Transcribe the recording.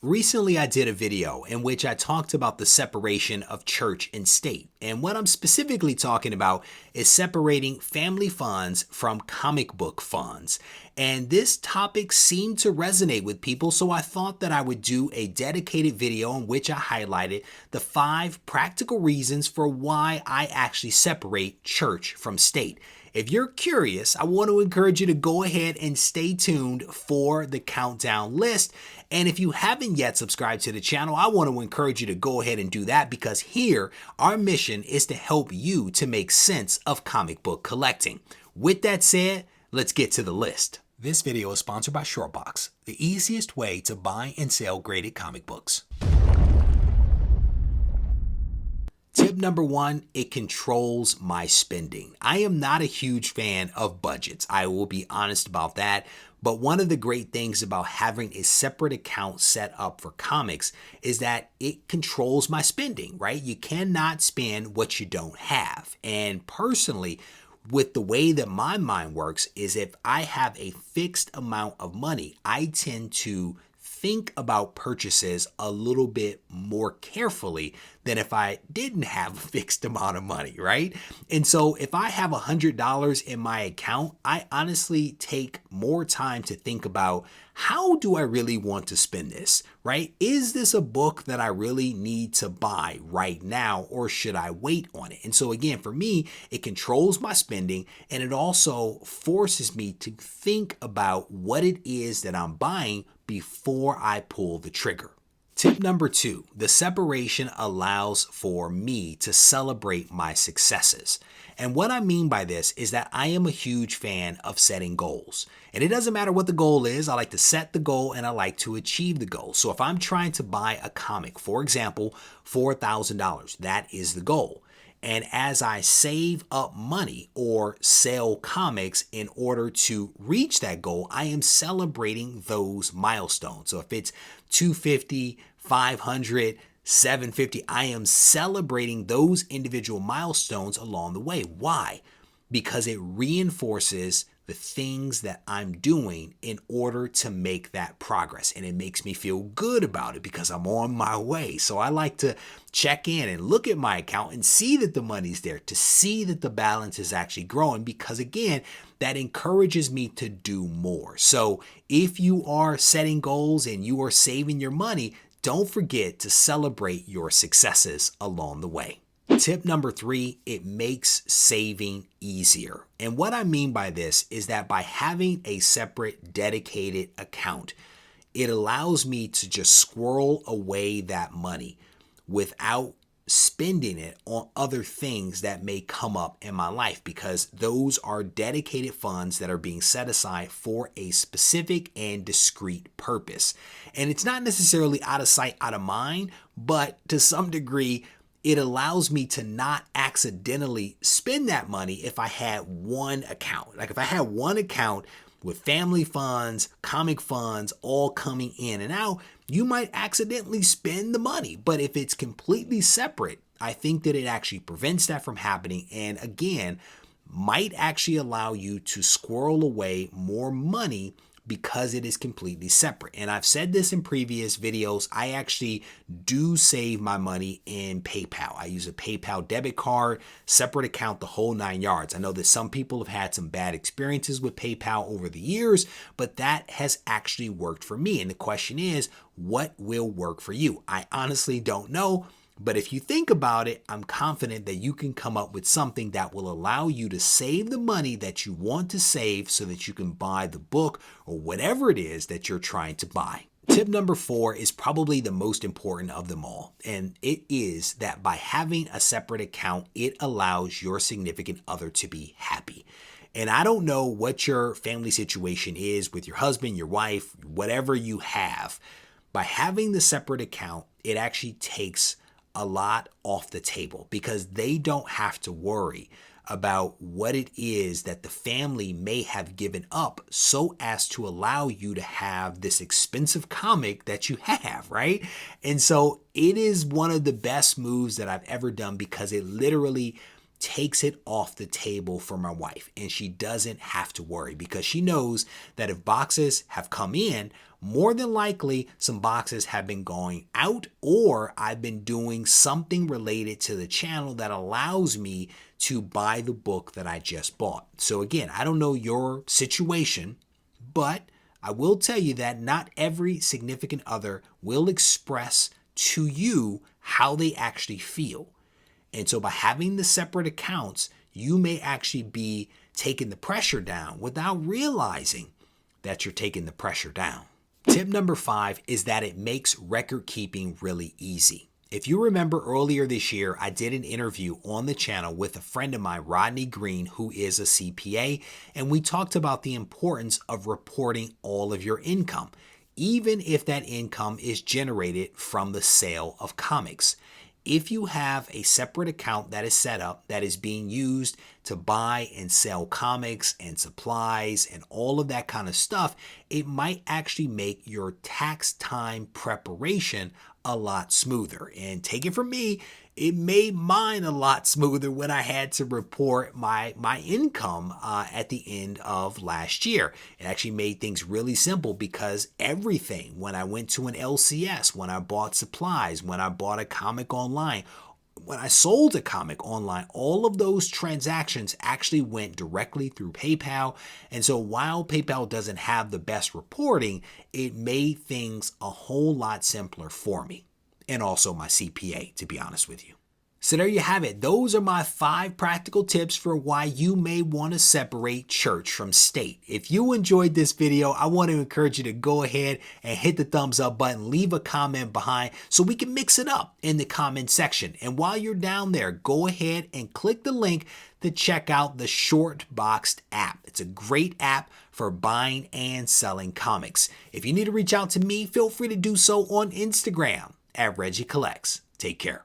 Recently, I did a video in which I talked about the separation of church and state. And what I'm specifically talking about is separating family funds from comic book funds. And this topic seemed to resonate with people, so I thought that I would do a dedicated video in which I highlighted the 5 practical reasons for why I actually separate church from state. If you're curious, I want to encourage you to go ahead and stay tuned for the countdown list. And if you haven't yet subscribed to the channel, I want to encourage you to go ahead and do that, because here our mission is to help you to make sense of comic book collecting. With that said, let's get to the list. This video is sponsored by Shortbox, the easiest way to buy and sell graded comic books. Tip number 1, it controls my spending. I am not a huge fan of budgets. I will be honest about that. But one of the great things about having a separate account set up for comics is that it controls my spending, right? You cannot spend what you don't have. And personally, with the way that my mind works is if I have a fixed amount of money, I tend to think about purchases a little bit more carefully than if I didn't have a fixed amount of money, right? And so if I have $100 in my account, I honestly take more time to think about, how do I really want to spend this, right? Is this a book that I really need to buy right now, or should I wait on it? And so again, for me, it controls my spending, and it also forces me to think about what it is that I'm buying before I pull the trigger. Tip number 2, the separation allows for me to celebrate my successes. And what I mean by this is that I am a huge fan of setting goals. And it doesn't matter what the goal is, I like to set the goal and I like to achieve the goal. So if I'm trying to buy a comic, for example, $4,000, that is the goal. And as I save up money or sell comics in order to reach that goal, I am celebrating those milestones. So if it's 250, 500, 750, I am celebrating those individual milestones along the way. Why? Because it reinforces the things that I'm doing in order to make that progress. And it makes me feel good about it because I'm on my way. So I like to check in and look at my account and see that the money's there, to see that the balance is actually growing, because again, that encourages me to do more. So if you are setting goals and you are saving your money, don't forget to celebrate your successes along the way. Tip number 3, it makes saving easier. And what I mean by this is that by having a separate dedicated account, it allows me to just squirrel away that money without spending it on other things that may come up in my life, because those are dedicated funds that are being set aside for a specific and discrete purpose. And it's not necessarily out of sight, out of mind, but to some degree, it allows me to not accidentally spend that money if I had one account. Like if I had one account with family funds, comic funds, all coming in and out, you might accidentally spend the money. But if it's completely separate, I think that it actually prevents that from happening. And again, might actually allow you to squirrel away more money because it is completely separate. And I've said this in previous videos, I actually do save my money in PayPal. I use a PayPal debit card, separate account, the whole 9 yards. I know that some people have had some bad experiences with PayPal over the years, but that has actually worked for me. And the question is, what will work for you? I honestly don't know. But if you think about it, I'm confident that you can come up with something that will allow you to save the money that you want to save so that you can buy the book or whatever it is that you're trying to buy. Tip number 4 is probably the most important of them all, and it is that by having a separate account, it allows your significant other to be happy. And I don't know what your family situation is with your husband, your wife, whatever you have. By having the separate account, it actually takes a lot off the table, because they don't have to worry about what it is that the family may have given up so as to allow you to have this expensive comic that you have, right? And so it is one of the best moves that I've ever done, because it literally takes it off the table for my wife, and she doesn't have to worry because she knows that if boxes have come in, more than likely some boxes have been going out, or I've been doing something related to the channel that allows me to buy the book that I just bought. So again, I don't know your situation, but I will tell you that not every significant other will express to you how they actually feel. And so by having the separate accounts, you may actually be taking the pressure down without realizing that you're taking the pressure down. Tip number 5 is that it makes record keeping really easy. If you remember earlier this year, I did an interview on the channel with a friend of mine, Rodney Green, who is a CPA, and we talked about the importance of reporting all of your income, even if that income is generated from the sale of comics. If you have a separate account that is set up that is being used to buy and sell comics and supplies and all of that kind of stuff, it might actually make your tax time preparation a lot smoother. And take it from me, it made mine a lot smoother when I had to report my income at the end of last year. It actually made things really simple because everything, when I went to an LCS, when I bought supplies, when I bought a comic online, when I sold a comic online, all of those transactions actually went directly through PayPal. And so while PayPal doesn't have the best reporting, it made things a whole lot simpler for me and also my CPA, to be honest with you. So there you have it. Those are my 5 practical tips for why you may want to separate church from state. If you enjoyed this video, I want to encourage you to go ahead and hit the thumbs up button, leave a comment behind so we can mix it up in the comment section. And while you're down there, go ahead and click the link to check out the Shortboxed app. It's a great app for buying and selling comics. If you need to reach out to me, feel free to do so on Instagram at Regie Collects. Take care.